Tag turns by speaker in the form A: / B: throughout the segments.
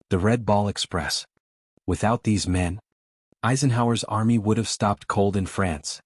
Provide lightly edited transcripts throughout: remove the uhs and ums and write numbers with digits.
A: the Red Ball Express. Without these men, Eisenhower's army would have stopped cold in France.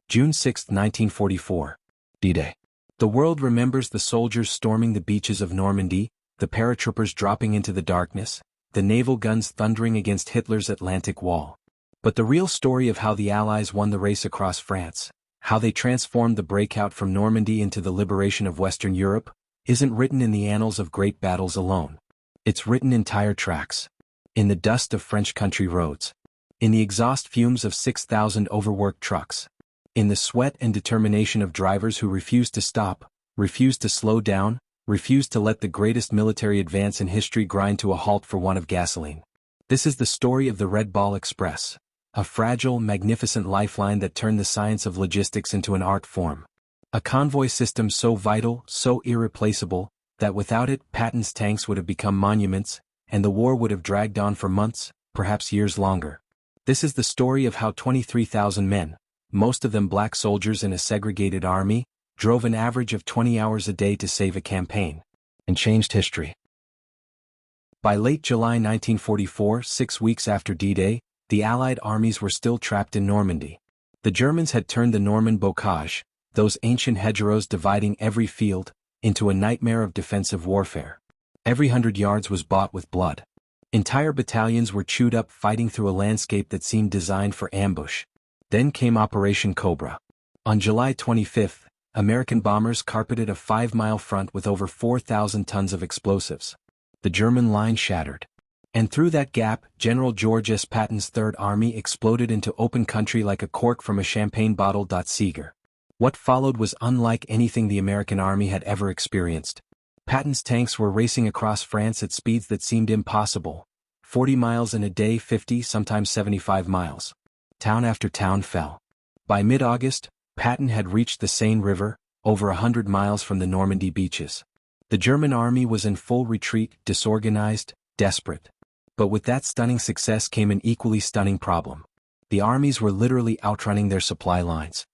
A: June 6, 1944. D-Day. The world remembers the soldiers storming the beaches of Normandy, the paratroopers dropping into the darkness, the naval guns thundering against Hitler's Atlantic Wall. But the real story of how the Allies won the race across France, how they transformed the breakout from Normandy into the liberation of Western Europe, isn't written in the annals of great battles alone. It's written in tire tracks, in the dust of French country roads, in the exhaust fumes of 6,000 overworked trucks, in the sweat and determination of drivers who refused to stop, refused to slow down, refused to let the greatest military advance in history grind to a halt for want of gasoline. This is the story of the Red Ball Express, a fragile, magnificent lifeline that turned the science of logistics into an art form. A convoy system so vital, so irreplaceable, that without it, Patton's tanks would have become monuments, and the war would have dragged on for months, perhaps years longer. This is the story of how 23,000 men, most of them black soldiers in a segregated army, drove an average of 20 hours a day to save a campaign, and changed history. By late July 1944, 6 weeks after D-Day, the Allied armies were still trapped in Normandy. The Germans had turned the Norman bocage, those ancient hedgerows dividing every field, into a nightmare of defensive warfare. Every 100 yards was bought with blood. Entire battalions were chewed up fighting through a landscape that seemed designed for ambush. Then came Operation Cobra. On July 25, American bombers carpeted a 5-mile front with over 4,000 tons of explosives. The German line shattered. And through that gap, General George S. Patton's Third Army exploded into open country like a cork from a champagne bottle. Seeger. What followed was unlike anything the American army had ever experienced. Patton's tanks were racing across France at speeds that seemed impossible. 40 miles in a day, 50, sometimes 75 miles. Town after town fell. By mid-August, Patton had reached the Seine River, over 100 miles from the Normandy beaches. The German army was in full retreat, disorganized, desperate. But with that stunning success came an equally stunning problem. The armies were literally outrunning their supply lines.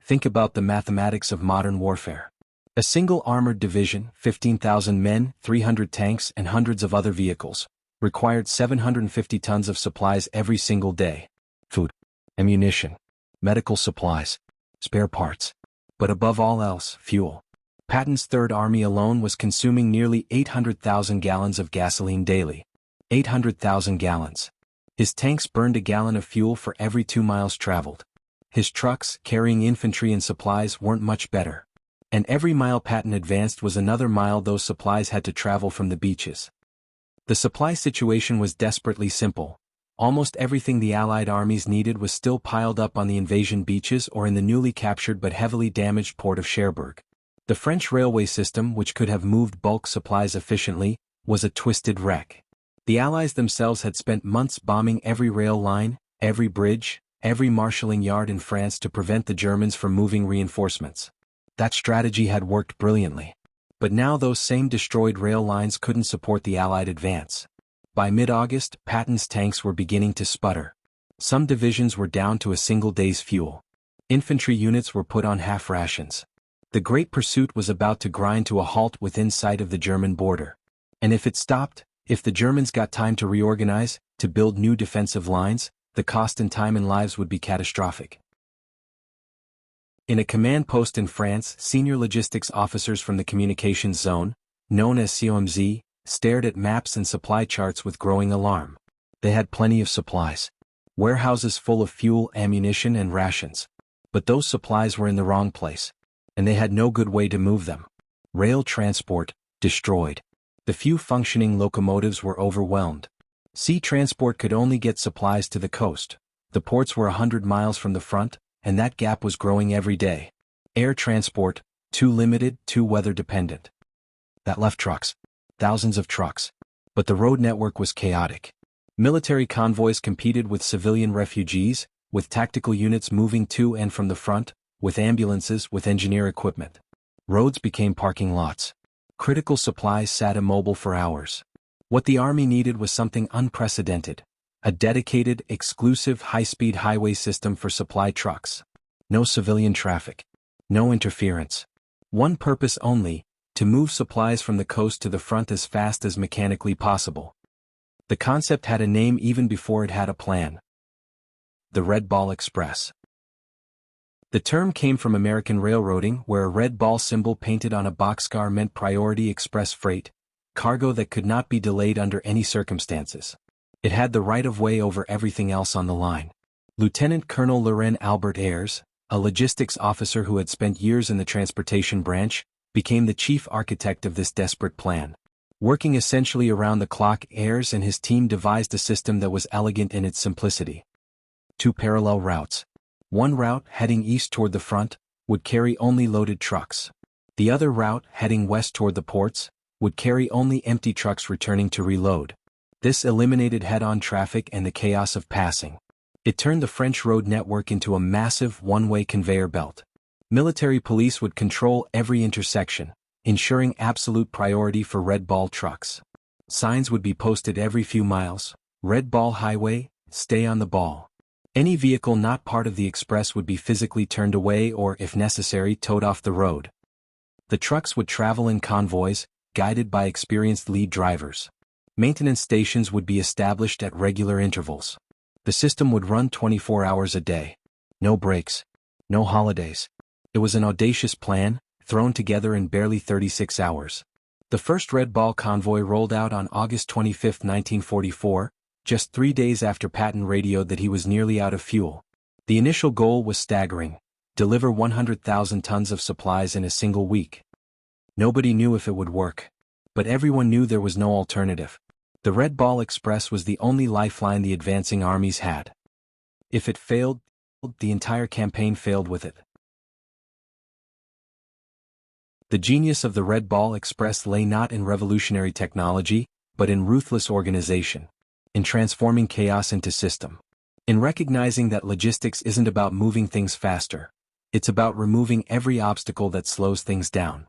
A: Think about the mathematics of modern warfare. A single armored division, 15,000 men, 300 tanks, and hundreds of other vehicles, required 750 tons of supplies every single day. Food, ammunition, medical supplies, spare parts. But above all else, fuel. Patton's Third Army alone was consuming nearly 800,000 gallons of gasoline daily. 800,000 gallons. His tanks burned a gallon of fuel for every 2 miles traveled. His trucks, carrying infantry and supplies, weren't much better. And every mile Patton advanced was another mile those supplies had to travel from the beaches. The supply situation was desperately simple. Almost everything the Allied armies needed was still piled up on the invasion beaches or in the newly captured but heavily damaged port of Cherbourg. The French railway system, which could have moved bulk supplies efficiently, was a twisted wreck. The Allies themselves had spent months bombing every rail line, every bridge, every marshalling yard in France to prevent the Germans from moving reinforcements. That strategy had worked brilliantly. But now those same destroyed rail lines couldn't support the Allied advance. By mid-August, Patton's tanks were beginning to sputter. Some divisions were down to a single day's fuel. Infantry units were put on half rations. The Great Pursuit was about to grind to a halt within sight of the German border. And if it stopped, if the Germans got time to reorganize, to build new defensive lines, the cost in time and lives would be catastrophic. In a command post in France, senior logistics officers from the communications zone, known as COMZ, stared at maps and supply charts with growing alarm. They had plenty of supplies. Warehouses full of fuel, ammunition, and rations. But those supplies were in the wrong place. And they had no good way to move them. Rail transport, destroyed. The few functioning locomotives were overwhelmed. Sea transport could only get supplies to the coast. The ports were 100 miles from the front, and that gap was growing every day. Air transport, too limited, too weather-dependent. That left trucks. Thousands of trucks. But the road network was chaotic. Military convoys competed with civilian refugees, with tactical units moving to and from the front, with ambulances, with engineer equipment. Roads became parking lots. Critical supplies sat immobile for hours. What the army needed was something unprecedented. A dedicated, exclusive high-speed highway system for supply trucks. No civilian traffic. No interference. One purpose only, to move supplies from the coast to the front as fast as mechanically possible. The concept had a name even before it had a plan: the Red Ball Express. The term came from American railroading, where a red ball symbol painted on a boxcar meant priority express freight, cargo that could not be delayed under any circumstances. It had the right-of-way over everything else on the line. Lieutenant Colonel Loren Albert Ayres, a logistics officer who had spent years in the transportation branch, became the chief architect of this desperate plan. Working essentially around the clock, Ayres and his team devised a system that was elegant in its simplicity. 2 parallel routes. One route, heading east toward the front, would carry only loaded trucks. The other route, heading west toward the ports, would carry only empty trucks returning to reload. This eliminated head-on traffic and the chaos of passing. It turned the French road network into a massive one-way conveyor belt. Military police would control every intersection, ensuring absolute priority for Red Ball trucks. Signs would be posted every few miles: Red Ball Highway, stay on the ball. Any vehicle not part of the express would be physically turned away or, if necessary, towed off the road. The trucks would travel in convoys, guided by experienced lead drivers. Maintenance stations would be established at regular intervals. The system would run 24 hours a day. No breaks. No holidays. It was an audacious plan, thrown together in barely 36 hours. The first Red Ball convoy rolled out on August 25, 1944, just 3 days after Patton radioed that he was nearly out of fuel. The initial goal was staggering: deliver 100,000 tons of supplies in a single week. Nobody knew if it would work. But everyone knew there was no alternative. The Red Ball Express was the only lifeline the advancing armies had. If it failed, the entire campaign failed with it. The genius of the Red Ball Express lay not in revolutionary technology, but in ruthless organization. In transforming chaos into system. In recognizing that logistics isn't about moving things faster. It's about removing every obstacle that slows things down.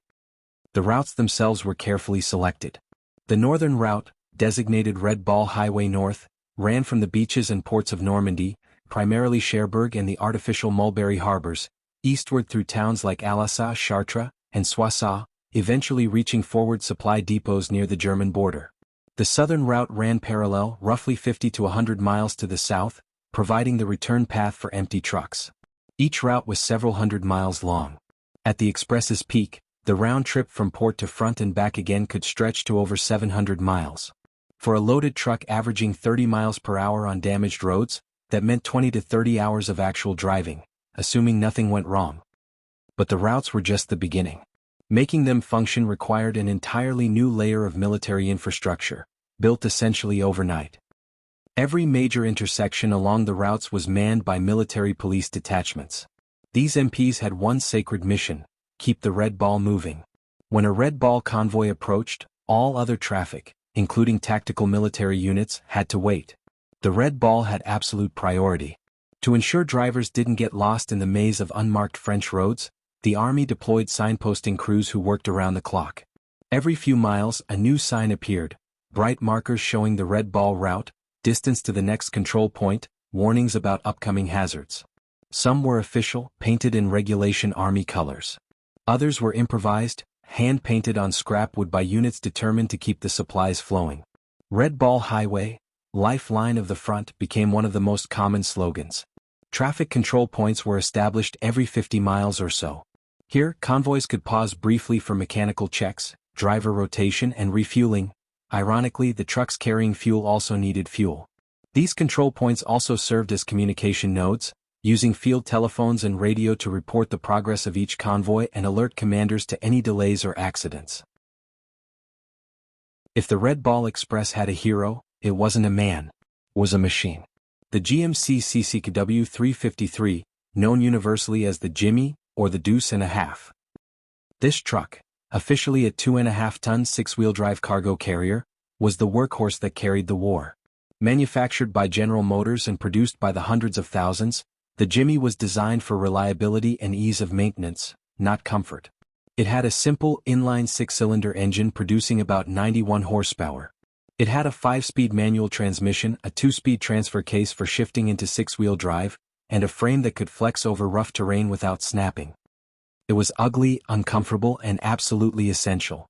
A: The routes themselves were carefully selected. The northern route, designated Red Ball Highway North, ran from the beaches and ports of Normandy, primarily Cherbourg and the artificial Mulberry harbors, eastward through towns like Alsace, Chartres, and Soissons, eventually reaching forward supply depots near the German border. The southern route ran parallel, roughly 50 to 100 miles to the south, providing the return path for empty trucks. Each route was several hundred miles long. At the express's peak, the round trip from port to front and back again could stretch to over 700 miles. For a loaded truck averaging 30 miles per hour on damaged roads, that meant 20 to 30 hours of actual driving, assuming nothing went wrong. But the routes were just the beginning. Making them function required an entirely new layer of military infrastructure, built essentially overnight. Every major intersection along the routes was manned by military police detachments. These MPs had one sacred mission: keep the Red Ball moving. When a Red Ball convoy approached, all other traffic, including tactical military units, had to wait. The Red Ball had absolute priority. To ensure drivers didn't get lost in the maze of unmarked French roads, the Army deployed signposting crews who worked around the clock. Every few miles, a new sign appeared: bright markers showing the Red Ball route, distance to the next control point, warnings about upcoming hazards. Some were official, painted in regulation Army colors. Others were improvised, hand-painted on scrap wood by units determined to keep the supplies flowing. Red Ball Highway, Lifeline of the front, became one of the most common slogans. Traffic control points were established every 50 miles or so. Here, convoys could pause briefly for mechanical checks, driver rotation, and refueling. Ironically, the trucks carrying fuel also needed fuel. These control points also served as communication nodes, using field telephones and radio to report the progress of each convoy and alert commanders to any delays or accidents. If the Red Ball Express had a hero, it wasn't a man, it was a machine. The GMC CCKW 353, known universally as the Jimmy or the Deuce and a Half. This truck, officially a 2.5-ton six-wheel drive cargo carrier, was the workhorse that carried the war. Manufactured by General Motors and produced by the hundreds of thousands, the Jimmy was designed for reliability and ease of maintenance, not comfort. It had a simple inline six-cylinder engine producing about 91 horsepower. It had a 5-speed manual transmission, a 2-speed transfer case for shifting into six-wheel drive, and a frame that could flex over rough terrain without snapping. It was ugly, uncomfortable, and absolutely essential.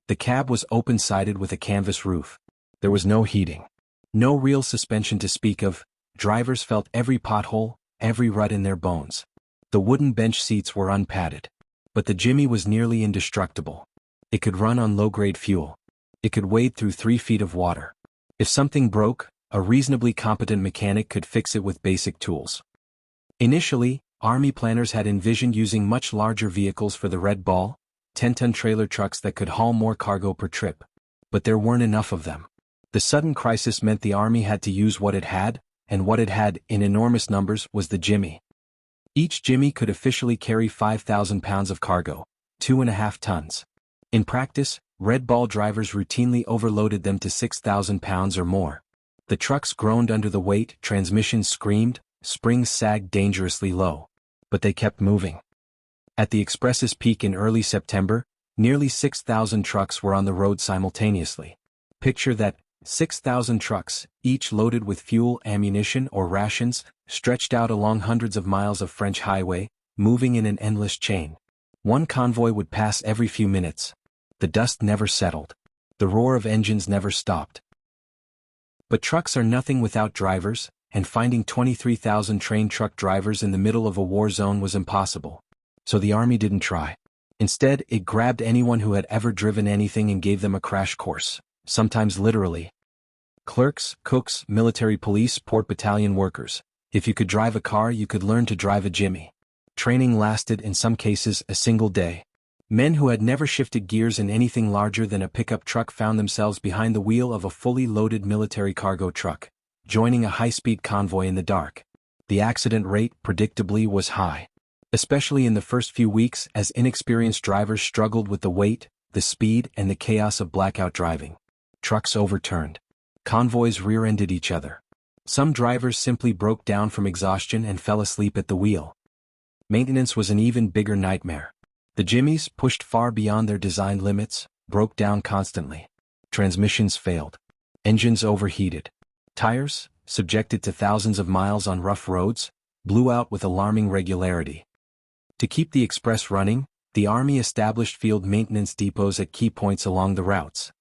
A: The cab was open-sided with a canvas roof. There was no heating. No real suspension to speak of. Drivers felt every pothole, every rut in their bones. The wooden bench seats were unpadded. But the Jimmy was nearly indestructible. It could run on low-grade fuel. It could wade through 3 feet of water. If something broke, a reasonably competent mechanic could fix it with basic tools. Initially, Army planners had envisioned using much larger vehicles for the Red Ball, 10-ton trailer trucks that could haul more cargo per trip. But there weren't enough of them. The sudden crisis meant the Army had to use what it had, and what it had, in enormous numbers, was the Jimmy. Each Jimmy could officially carry 5,000 pounds of cargo, 2.5 tons. In practice, Red Ball drivers routinely overloaded them to 6,000 pounds or more. The trucks groaned under the weight, transmissions screamed, springs sagged dangerously low. But they kept moving. At the express's peak in early September, nearly 6,000 trucks were on the road simultaneously. Picture that, 6,000 trucks, each loaded with fuel, ammunition, or rations, stretched out along hundreds of miles of French highway, moving in an endless chain. One convoy would pass every few minutes. The dust never settled. The roar of engines never stopped. But trucks are nothing without drivers, and finding 23,000 trained truck drivers in the middle of a war zone was impossible. So the Army didn't try. Instead, it grabbed anyone who had ever driven anything and gave them a crash course, sometimes literally. Clerks, cooks, military police, port battalion workers. If you could drive a car, you could learn to drive a Jimmy. Training lasted, in some cases, a single day. Men who had never shifted gears in anything larger than a pickup truck found themselves behind the wheel of a fully loaded military cargo truck, joining a high-speed convoy in the dark. The accident rate, predictably, was high. Especially in the first few weeks as inexperienced drivers struggled with the weight, the speed, and the chaos of blackout driving. Trucks overturned. Convoys rear-ended each other. Some drivers simply broke down from exhaustion and fell asleep at the wheel. Maintenance was an even bigger nightmare. The Jimmys, pushed far beyond their design limits, broke down constantly. Transmissions failed. Engines overheated. Tires, subjected to thousands of miles on rough roads, blew out with alarming regularity. To keep the express running, the Army established field maintenance depots at key points along the routes.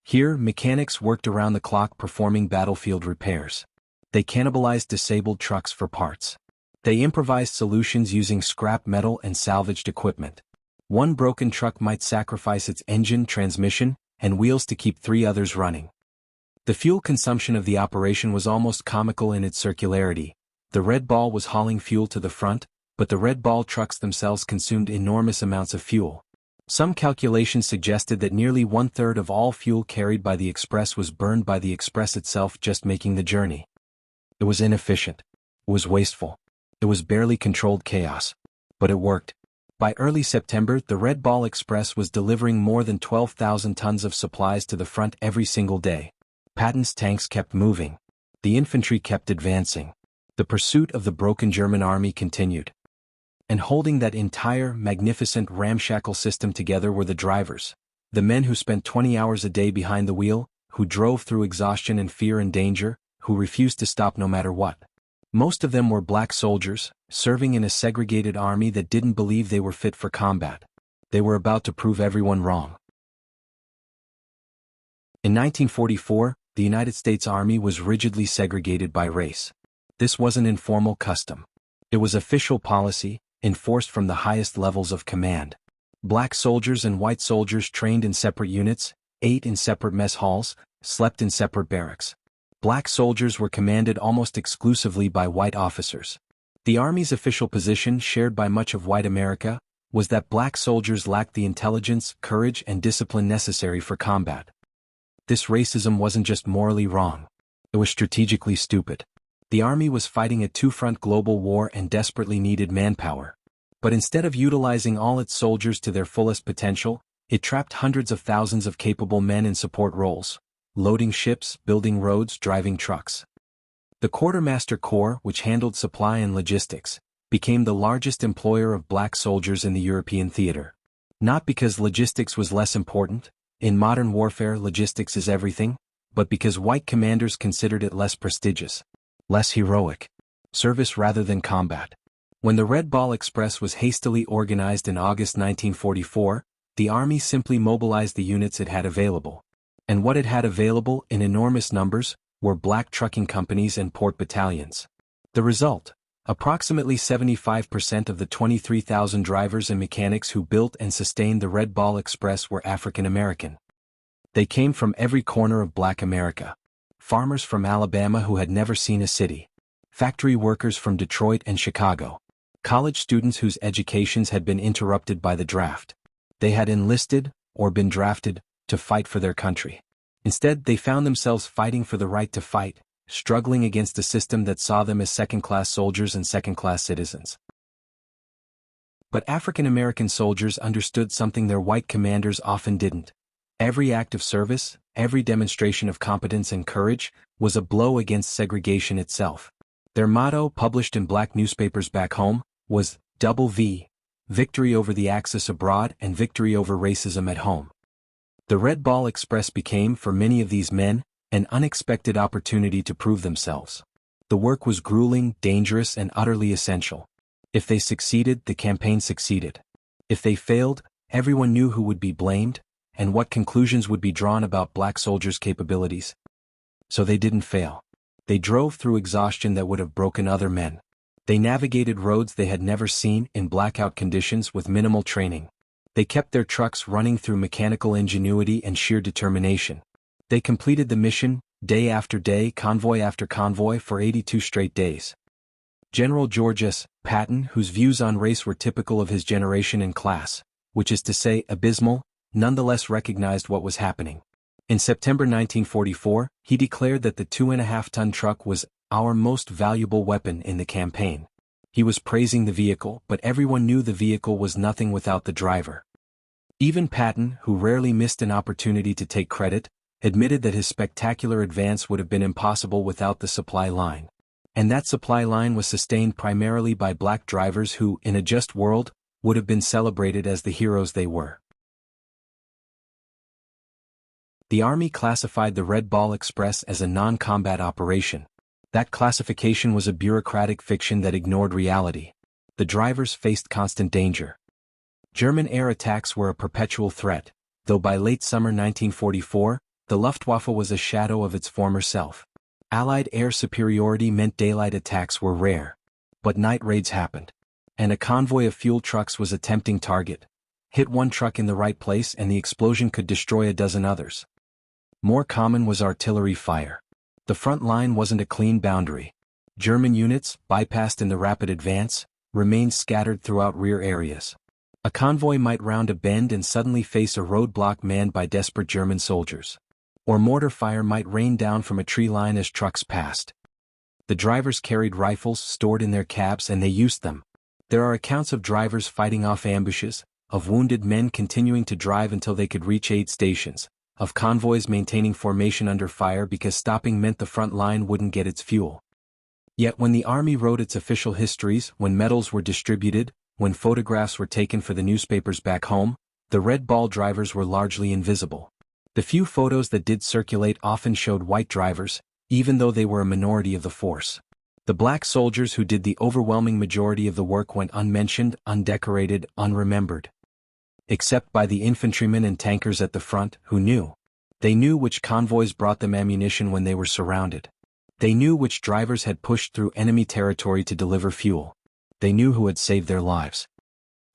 A: Here, mechanics worked around the clock performing battlefield repairs. They cannibalized disabled trucks for parts. They improvised solutions using scrap metal and salvaged equipment. One broken truck might sacrifice its engine, transmission, and wheels to keep 3 others running. The fuel consumption of the operation was almost comical in its circularity. The Red Ball was hauling fuel to the front, but the Red Ball trucks themselves consumed enormous amounts of fuel. Some calculations suggested that nearly 1/3 of all fuel carried by the Express was burned by the Express itself just making the journey. It was inefficient. It was wasteful. It was barely controlled chaos. But it worked. By early September, the Red Ball Express was delivering more than 12,000 tons of supplies to the front every single day. Patton's tanks kept moving. The infantry kept advancing. The pursuit of the broken German army continued. And holding that entire, magnificent, ramshackle system together were the drivers, the men who spent 20 hours a day behind the wheel, who drove through exhaustion and fear and danger, who refused to stop no matter what. Most of them were black soldiers, serving in a segregated army that didn't believe they were fit for combat. They were about to prove everyone wrong. In 1944, the United States Army was rigidly segregated by race. This wasn't informal custom. It was official policy, enforced from the highest levels of command. Black soldiers and white soldiers trained in separate units, ate in separate mess halls, slept in separate barracks. Black soldiers were commanded almost exclusively by white officers. The Army's official position, shared by much of white America, was that black soldiers lacked the intelligence, courage, and discipline necessary for combat. This racism wasn't just morally wrong. It was strategically stupid. The Army was fighting a two-front global war and desperately needed manpower. But instead of utilizing all its soldiers to their fullest potential, it trapped hundreds of thousands of capable men in support roles, loading ships, building roads, driving trucks. The Quartermaster Corps, which handled supply and logistics, became the largest employer of black soldiers in the European theater. Not because logistics was less important, in modern warfare logistics is everything, but because white commanders considered it less prestigious, less heroic, service rather than combat. When the Red Ball Express was hastily organized in August 1944, the Army simply mobilized the units it had available. And what it had available in enormous numbers were black trucking companies and port battalions. The result: approximately 75% of the 23,000 drivers and mechanics who built and sustained the Red Ball Express were African American. They came from every corner of Black America. Farmers from Alabama who had never seen a city. Factory workers from Detroit and Chicago. College students whose educations had been interrupted by the draft. They had enlisted, or been drafted, to fight for their country. Instead, they found themselves fighting for the right to fight, struggling against a system that saw them as second-class soldiers and second-class citizens. But African American soldiers understood something their white commanders often didn't. Every act of service, every demonstration of competence and courage, was a blow against segregation itself. Their motto, published in black newspapers back home, was WWII, victory over the Axis abroad and victory over racism at home. The Red Ball Express became, for many of these men, an unexpected opportunity to prove themselves. The work was grueling, dangerous, and utterly essential. If they succeeded, the campaign succeeded. If they failed, everyone knew who would be blamed, and what conclusions would be drawn about black soldiers' capabilities. So they didn't fail. They drove through exhaustion that would have broken other men. They navigated roads they had never seen in blackout conditions with minimal training. They kept their trucks running through mechanical ingenuity and sheer determination. They completed the mission, day after day, convoy after convoy, for 82 straight days. General George S. Patton, whose views on race were typical of his generation and class, which is to say abysmal, nonetheless recognized what was happening. In September 1944, he declared that the 2.5-ton truck was our most valuable weapon in the campaign. He was praising the vehicle, but everyone knew the vehicle was nothing without the driver. Even Patton, who rarely missed an opportunity to take credit, admitted that his spectacular advance would have been impossible without the supply line. And that supply line was sustained primarily by black drivers who, in a just world, would have been celebrated as the heroes they were. The Army classified the Red Ball Express as a non-combat operation. That classification was a bureaucratic fiction that ignored reality. The drivers faced constant danger. German air attacks were a perpetual threat, though by late summer 1944, the Luftwaffe was a shadow of its former self. Allied air superiority meant daylight attacks were rare. But night raids happened. And a convoy of fuel trucks was a tempting target. Hit one truck in the right place and the explosion could destroy a dozen others. More common was artillery fire. The front line wasn't a clean boundary. German units, bypassed in the rapid advance, remained scattered throughout rear areas. A convoy might round a bend and suddenly face a roadblock manned by desperate German soldiers. Or mortar fire might rain down from a tree line as trucks passed. The drivers carried rifles stored in their cabs and they used them. There are accounts of drivers fighting off ambushes, of wounded men continuing to drive until they could reach aid stations, of convoys maintaining formation under fire because stopping meant the front line wouldn't get its fuel. Yet when the Army wrote its official histories, when medals were distributed, when photographs were taken for the newspapers back home, the Red Ball drivers were largely invisible. The few photos that did circulate often showed white drivers, even though they were a minority of the force. The black soldiers who did the overwhelming majority of the work went unmentioned, undecorated, unremembered. Except by the infantrymen and tankers at the front, who knew. They knew which convoys brought them ammunition when they were surrounded. They knew which drivers had pushed through enemy territory to deliver fuel. They knew who had saved their lives.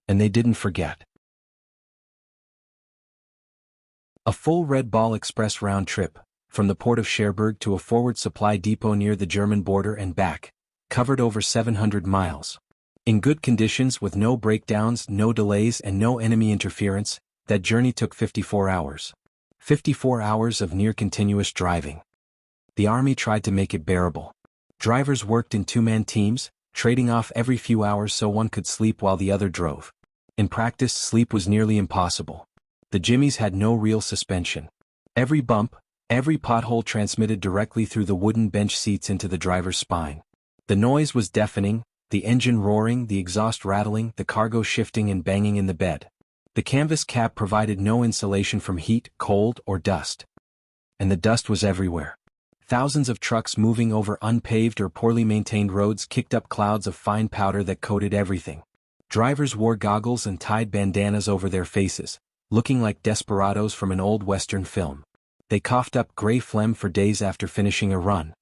A: And they didn't forget. A full Red Ball Express round trip, from the port of Cherbourg to a forward supply depot near the German border and back, covered over 700 miles. In good conditions with no breakdowns, no delays and no enemy interference, that journey took 54 hours. 54 hours of near-continuous driving. The Army tried to make it bearable. Drivers worked in two-man teams, trading off every few hours so one could sleep while the other drove. In practice, sleep was nearly impossible. The jimmies had no real suspension. Every bump, every pothole transmitted directly through the wooden bench seats into the driver's spine. The noise was deafening, the engine roaring, the exhaust rattling, the cargo shifting and banging in the bed. The canvas cap provided no insulation from heat, cold, or dust. And the dust was everywhere. Thousands of trucks moving over unpaved or poorly maintained roads kicked up clouds of fine powder that coated everything. Drivers wore goggles and tied bandanas over their faces, looking like desperados from an old Western film. They coughed up gray phlegm for days after finishing a run.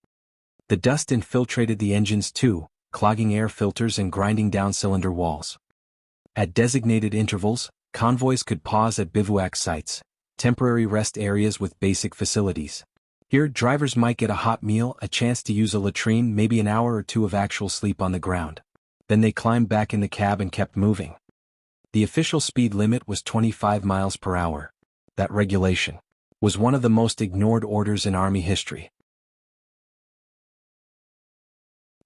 A: The dust infiltrated the engines too, clogging air filters and grinding down cylinder walls. At designated intervals, convoys could pause at bivouac sites, temporary rest areas with basic facilities. Here, drivers might get a hot meal, a chance to use a latrine, maybe an hour or two of actual sleep on the ground. Then they climbed back in the cab and kept moving. The official speed limit was 25 miles per hour. That regulation was one of the most ignored orders in Army history.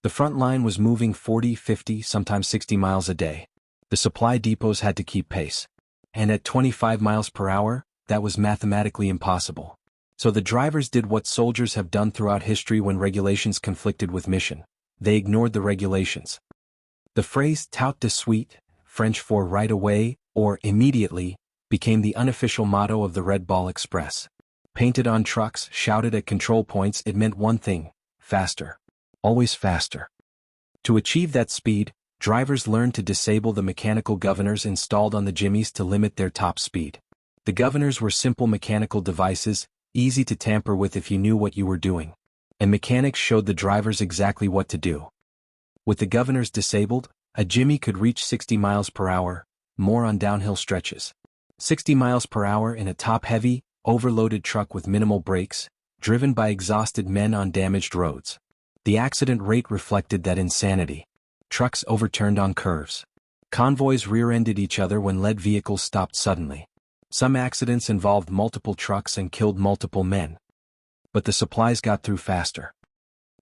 A: The front line was moving 40, 50, sometimes 60 miles a day. The supply depots had to keep pace. And at 25 miles per hour, that was mathematically impossible. So the drivers did what soldiers have done throughout history when regulations conflicted with mission. They ignored the regulations. The phrase tout de suite, French for right away, or immediately, became the unofficial motto of the Red Ball Express. Painted on trucks, shouted at control points, it meant one thing: faster. Always faster. To achieve that speed, drivers learned to disable the mechanical governors installed on the jimmies to limit their top speed. The governors were simple mechanical devices, easy to tamper with if you knew what you were doing. And mechanics showed the drivers exactly what to do. With the governors disabled, a jimmy could reach 60 miles per hour, more on downhill stretches. 60 miles per hour in a top-heavy, overloaded truck with minimal brakes, driven by exhausted men on damaged roads. The accident rate reflected that insanity. Trucks overturned on curves. Convoys rear-ended each other when lead vehicles stopped suddenly. Some accidents involved multiple trucks and killed multiple men. But the supplies got through faster.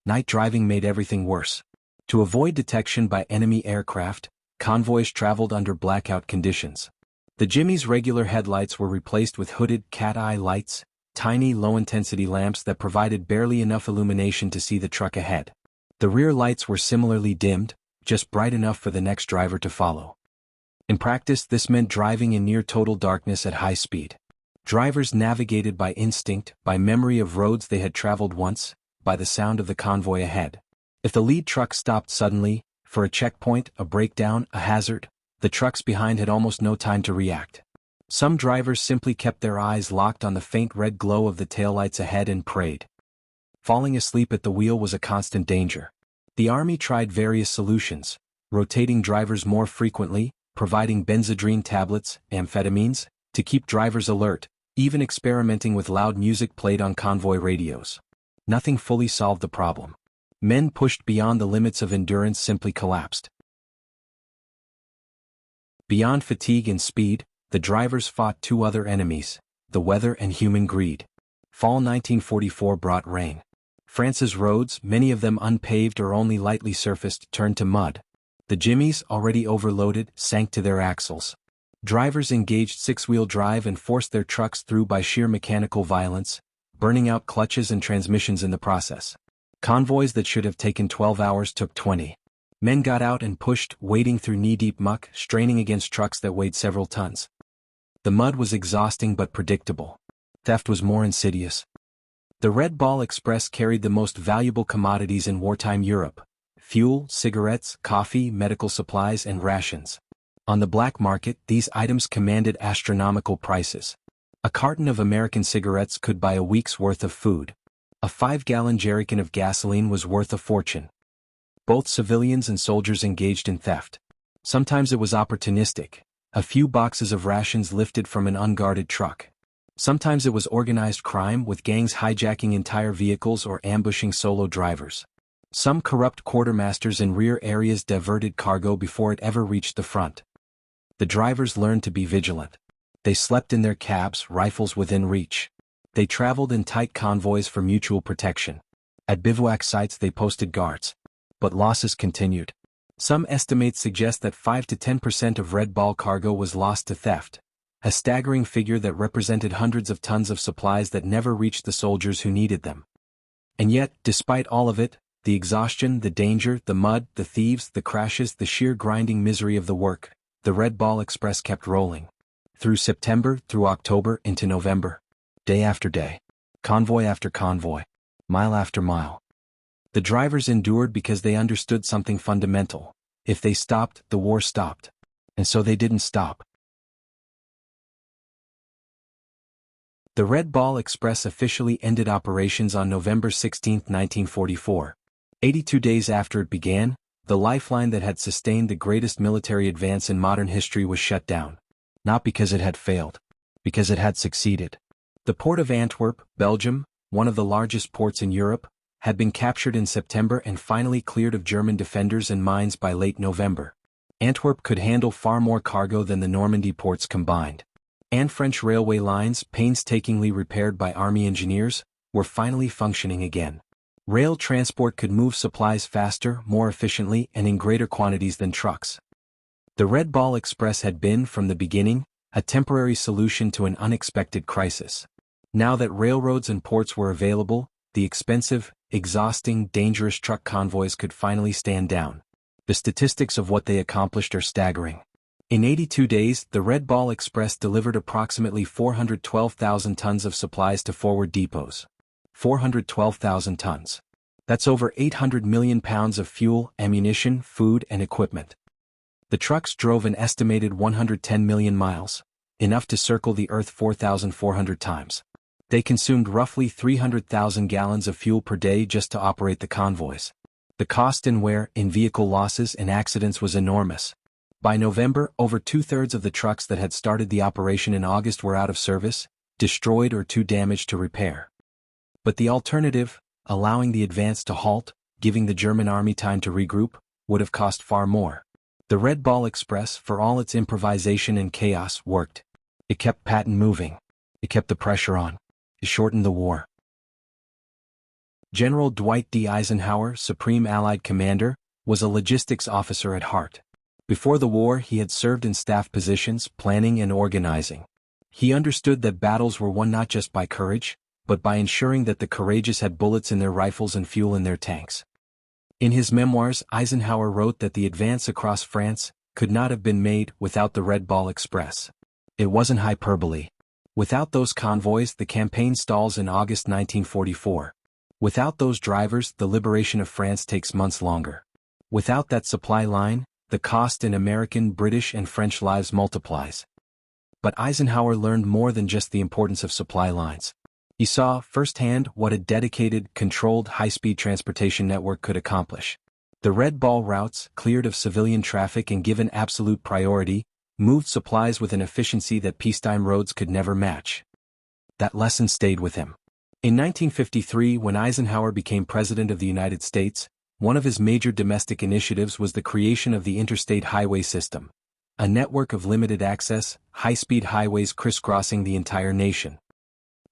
A: Night driving made everything worse. To avoid detection by enemy aircraft, convoys traveled under blackout conditions. The Jimmy's regular headlights were replaced with hooded cat-eye lights, tiny low-intensity lamps that provided barely enough illumination to see the truck ahead. The rear lights were similarly dimmed, just bright enough for the next driver to follow. In practice, this meant driving in near total darkness at high speed. Drivers navigated by instinct, by memory of roads they had traveled once, by the sound of the convoy ahead. If the lead truck stopped suddenly, for a checkpoint, a breakdown, a hazard, the trucks behind had almost no time to react. Some drivers simply kept their eyes locked on the faint red glow of the taillights ahead and prayed. Falling asleep at the wheel was a constant danger. The Army tried various solutions, rotating drivers more frequently, providing benzodrine tablets, amphetamines, to keep drivers alert, even experimenting with loud music played on convoy radios. Nothing fully solved the problem. Men pushed beyond the limits of endurance simply collapsed. Beyond fatigue and speed, the drivers fought two other enemies: the weather and human greed. Fall 1944 brought rain. France's roads, many of them unpaved or only lightly surfaced, turned to mud. The jimmies, already overloaded, sank to their axles. Drivers engaged six-wheel drive and forced their trucks through by sheer mechanical violence, burning out clutches and transmissions in the process. Convoys that should have taken 12 hours took 20. Men got out and pushed, wading through knee-deep muck, straining against trucks that weighed several tons. The mud was exhausting but predictable. Theft was more insidious. The Red Ball Express carried the most valuable commodities in wartime Europe: fuel, cigarettes, coffee, medical supplies, and rations. On the black market, these items commanded astronomical prices. A carton of American cigarettes could buy a week's worth of food. A 5-gallon jerrycan of gasoline was worth a fortune. Both civilians and soldiers engaged in theft. Sometimes it was opportunistic, a few boxes of rations lifted from an unguarded truck. Sometimes it was organized crime, with gangs hijacking entire vehicles or ambushing solo drivers. Some corrupt quartermasters in rear areas diverted cargo before it ever reached the front. The drivers learned to be vigilant. They slept in their cabs, rifles within reach. They traveled in tight convoys for mutual protection. At bivouac sites they posted guards. But losses continued. Some estimates suggest that 5 to 10% of Red Ball cargo was lost to theft, a staggering figure that represented hundreds of tons of supplies that never reached the soldiers who needed them. And yet, despite all of it, the exhaustion, the danger, the mud, the thieves, the crashes, the sheer grinding misery of the work, the Red Ball Express kept rolling. Through September, through October, into November. Day after day. Convoy after convoy. mile after mile. The drivers endured because they understood something fundamental. If they stopped, the war stopped. And so they didn't stop. The Red Ball Express officially ended operations on November 16, 1944. 82 days after it began, the lifeline that had sustained the greatest military advance in modern history was shut down. Not because it had failed. Because it had succeeded. The port of Antwerp, Belgium, one of the largest ports in Europe, had been captured in September and finally cleared of German defenders and mines by late November. Antwerp could handle far more cargo than the Normandy ports combined. And French railway lines, painstakingly repaired by army engineers, were finally functioning again. Rail transport could move supplies faster, more efficiently, and in greater quantities than trucks. The Red Ball Express had been, from the beginning, a temporary solution to an unexpected crisis. Now that railroads and ports were available, the expensive, exhausting, dangerous truck convoys could finally stand down. The statistics of what they accomplished are staggering. In 82 days, the Red Ball Express delivered approximately 412,000 tons of supplies to forward depots. 412,000 tons. That's over 800 million pounds of fuel, ammunition, food, and equipment. The trucks drove an estimated 110 million miles, enough to circle the Earth 4,400 times. They consumed roughly 300,000 gallons of fuel per day just to operate the convoys. The cost and wear in vehicle losses and accidents was enormous. By November, over two-thirds of the trucks that had started the operation in August were out of service, destroyed or too damaged to repair. But the alternative, allowing the advance to halt, giving the German army time to regroup, would have cost far more. The Red Ball Express, for all its improvisation and chaos, worked. It kept Patton moving. It kept the pressure on. It shortened the war. General Dwight D. Eisenhower, Supreme Allied Commander, was a logistics officer at heart. Before the war, he had served in staff positions, planning and organizing. He understood that battles were won not just by courage, but by ensuring that the courageous had bullets in their rifles and fuel in their tanks. In his memoirs, Eisenhower wrote that the advance across France could not have been made without the Red Ball Express. It wasn't hyperbole. Without those convoys, the campaign stalls in August 1944. Without those drivers, the liberation of France takes months longer. Without that supply line, the cost in American, British, and French lives multiplies. But Eisenhower learned more than just the importance of supply lines. He saw firsthand what a dedicated, controlled high-speed transportation network could accomplish. The Red Ball routes, cleared of civilian traffic and given absolute priority, moved supplies with an efficiency that peacetime roads could never match. That lesson stayed with him. In 1953, when Eisenhower became President of the United States, one of his major domestic initiatives was the creation of the Interstate Highway System, a network of limited-access, high-speed highways crisscrossing the entire nation.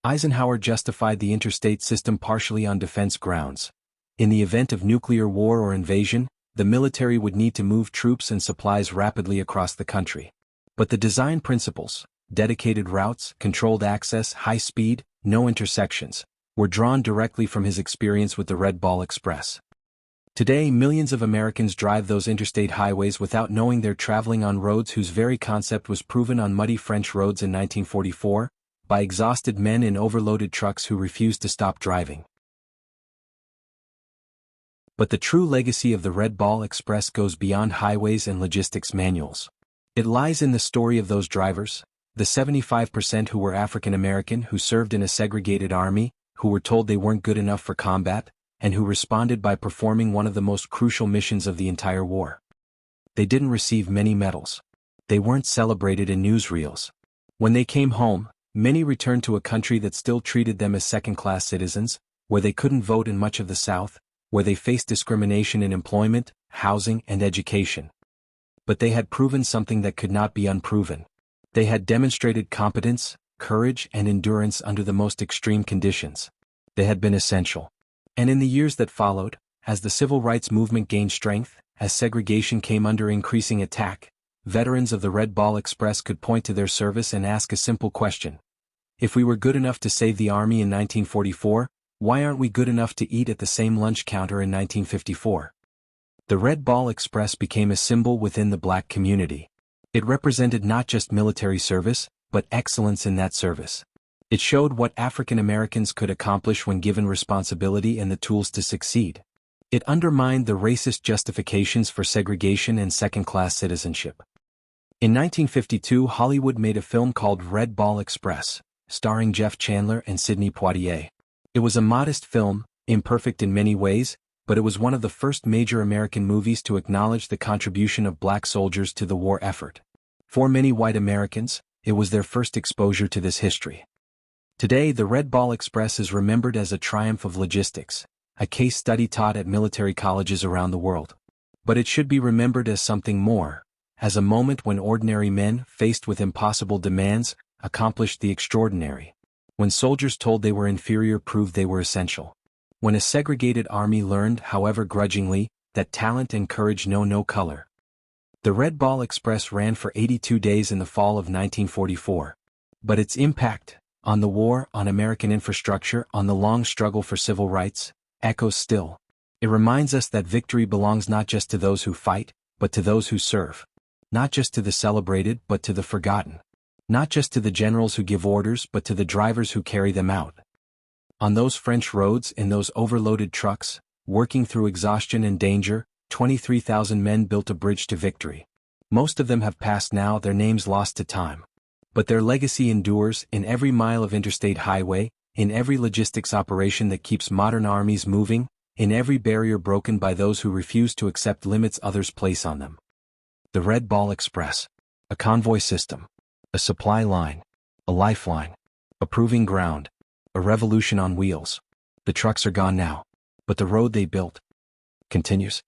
A: Eisenhower justified the interstate system partially on defense grounds. In the event of nuclear war or invasion, the military would need to move troops and supplies rapidly across the country. But the design principles, dedicated routes, controlled access, high speed, no intersections, were drawn directly from his experience with the Red Ball Express. Today, millions of Americans drive those interstate highways without knowing they're traveling on roads whose very concept was proven on muddy French roads in 1944, by exhausted men in overloaded trucks who refused to stop driving. But the true legacy of the Red Ball Express goes beyond highways and logistics manuals. It lies in the story of those drivers, the 75% who were African American who served in a segregated army, who were told they weren't good enough for combat, and who responded by performing one of the most crucial missions of the entire war. They didn't receive many medals. They weren't celebrated in newsreels. When they came home, many returned to a country that still treated them as second-class citizens, where they couldn't vote in much of the South, where they faced discrimination in employment, housing, and education. But they had proven something that could not be unproven. They had demonstrated competence, courage, and endurance under the most extreme conditions. They had been essential. And in the years that followed, as the civil rights movement gained strength, as segregation came under increasing attack, veterans of the Red Ball Express could point to their service and ask a simple question. If we were good enough to save the Army in 1944, why aren't we good enough to eat at the same lunch counter in 1954? The Red Ball Express became a symbol within the black community. It represented not just military service, but excellence in that service. It showed what African Americans could accomplish when given responsibility and the tools to succeed. It undermined the racist justifications for segregation and second-class citizenship. In 1952, Hollywood made a film called Red Ball Express, starring Jeff Chandler and Sidney Poitier. It was a modest film, imperfect in many ways, but it was one of the first major American movies to acknowledge the contribution of black soldiers to the war effort. For many white Americans, it was their first exposure to this history. Today, the Red Ball Express is remembered as a triumph of logistics, a case study taught at military colleges around the world. But it should be remembered as something more, as a moment when ordinary men, faced with impossible demands, accomplished the extraordinary. When soldiers told they were inferior proved they were essential. When a segregated army learned, however grudgingly, that talent and courage know no color. The Red Ball Express ran for 82 days in the fall of 1944. But its impact, on the war, on American infrastructure, on the long struggle for civil rights, echoes still. It reminds us that victory belongs not just to those who fight, but to those who serve. Not just to the celebrated, but to the forgotten. Not just to the generals who give orders, but to the drivers who carry them out. On those French roads, in those overloaded trucks, working through exhaustion and danger, 23,000 men built a bridge to victory. Most of them have passed now, their names lost to time. But their legacy endures in every mile of interstate highway, in every logistics operation that keeps modern armies moving, in every barrier broken by those who refuse to accept limits others place on them. The Red Ball Express. A convoy system. A supply line. A lifeline. A proving ground. A revolution on wheels. The trucks are gone now. But the road they built continues.